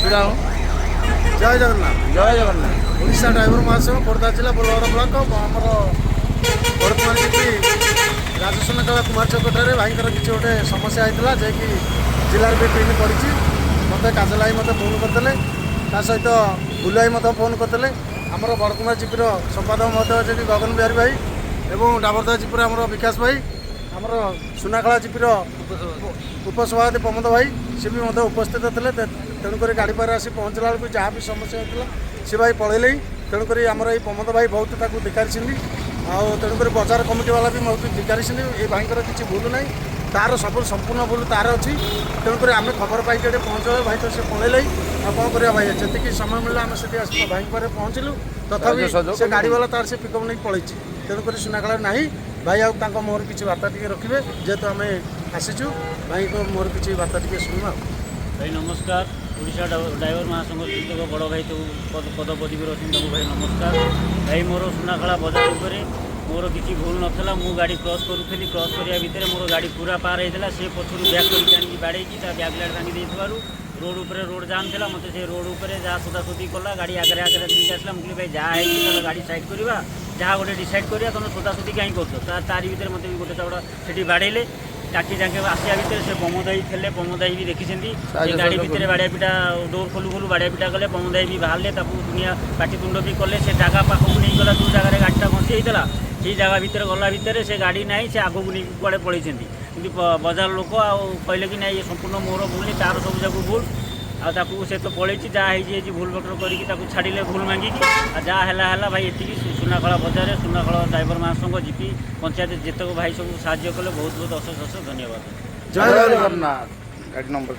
ଛିଡ଼ା ଜୟ ଜଗନ୍ନାଥ। ଜୟ ଜଗନ୍ନାଥ। ଓଡ଼ିଶା ଡ୍ରାଇଭର ମହାସଂଘ ଖୋର୍ଦ୍ଧା ଜିଲ୍ଲା ବୋଲଗଡ଼ ବ୍ଲକ ଆମର ବର୍ତ୍ତମାନ ଯିବି ରାଜସ୍ୱନା କଳା କୁମାର ଚକଠାରେ ଭାଇଙ୍କର କିଛି ଗୋଟେ ସମସ୍ୟା ହେଇଥିଲା ଯାଇକି ଜିଲ୍ଲାରେ ବି ଟ୍ରେନ୍ ପଡ଼ିଛି। ମୋତେ କାଜଲ ଭାଇ ମୋତେ ଫୋନ୍ କରିଥିଲେ, ତା ସହିତ ବୁଲୁ ଭାଇ ମଧ୍ୟ ଫୋନ୍ କରିଥିଲେ। ଆମର ବଡ଼କୁମାର ଜିପିର ସମ୍ପାଦକ ମଧ୍ୟ ଅଛନ୍ତି ଗଗନ ବିହାରୀ ଭାଇ ଏବଂ ଡାବରଦା ଜିପିର ଆମର ବିକାଶ ଭାଇ, ଆମର ସୁନାଖଳା ଜିପିର ଉପସଭାପତି ପ୍ରମୋଦ ଭାଇ ସେ ବି ମଧ୍ୟ ଉପସ୍ଥିତ ଥିଲେ। ତେଣୁକରି ଗାଡ଼ି ପାଖରେ ଆସି ପହଞ୍ଚିଲା ବେଳକୁ ଯାହା ବି ସମସ୍ୟା ହେଇଥିଲା ସେ ଭାଇ ପଳେଇଲେ। ତେଣୁକରି ଆମର ଏଇ ପ୍ରମୋଦ ଭାଇ ବହୁତ ତାକୁ ଧିକାରିଛନ୍ତି। ଆଉ ତେଣୁକରି ବଜାର କମିଟି ବାଲା ବି ବହୁତ ଧିକାରିଛନ୍ତି। ଏ ଭାଇଙ୍କର କିଛି ଭୁଲ ନାହିଁ, ତାର ସବୁ ସମ୍ପୂର୍ଣ୍ଣ ଭୁଲ ତାର ଅଛି। ତେଣୁକରି ଆମେ ଖବର ପାଇକି ଏଠି ପହଞ୍ଚିବା ଭାଇ ତ ସେ ପଳେଇଲେ। ଆଉ କ'ଣ କରିବା ଭାଇ, ଯେତିକି ସମୟ ମିଳିଲା ଆମେ ସେଠି ଆସି ଭାଇଙ୍କ ପାଖରେ ପହଞ୍ଚିଲୁ। ତଥାପି ସେ ଗାଡ଼ିବାଲା ତାର ସେ ପିକଅପ୍ ନେଇକି ପଳେଇଛି। ତେଣୁକରି ସୁନାଖଳାରେ ନାହିଁ ଭାଇ। ଆଉ ତାଙ୍କ ମୁହଁରେ କିଛି ବାର୍ତ୍ତା ଟିକେ ରଖିବେ, ଯେହେତୁ ଆମେ ଆସିଛୁ ଭାଇଙ୍କ ମୁହଁରେ କିଛି ବାର୍ତ୍ତା ଟିକେ ଶୁଣିବା। भाई नमस्कार। ओडिशा ड्राइवर महासंघ जो बड़ भाई तो पदपदवी अच्छी तुमको भाई नमस्कार। भाई मोर सुनाखला बजार उपर मोर किसी भूल नाला। मु गाड़ी क्रॉस करूली, क्रॉस करने भितर मोर गाड़ी पूरा पार होता से पछर बैक करके बाड़े बैकलाइट भांगी रोड उपर रोड जाम था। मत से रोड उपर जहाँ सोदासोदी कला गाड़ी आगे आगे नहीं आसला। मुझे भाई जहाँ है गाड़ी साइड करवा, जहाँ गोटे डिसाइड करा तुम सोदासोदी कहीं कर तारी भितर मत गोटे चौड़ा से बाड़े टाकी जाके आसिया भितर से प्रमोदाई थे। प्रमोदाई भी देखी गाड़ी भितर बाड़िया पिटा डोर खोलू खोलू बाड़िया पिटा कले। प्रमोदाई भी बाहर दुनिया पाटितुंड भी कले। से जगह पाखक नहीं गला जो जगह गाड़ीटा घसी होता से जगह भितर गला भितर से गाड़ी ना से आगू नहीं कड़े पलि कि बजार लोक कहले कि ना ये संपूर्ण मोर भूल तार सब जाक भूल आकू से तो पलि जहाँ भूल बटर करके छाड़े भूल मांगिकी जहाँ है भाई ये सुनाखला बजार सुनाखला ड्राइवर महासंघ जीपी पंचायत जितक भाई सब साहाଯ୍य कले बहुत बहुत अशेष अशेष धन्यवाद। जय जगन्नाथ। गाड़ी नंबर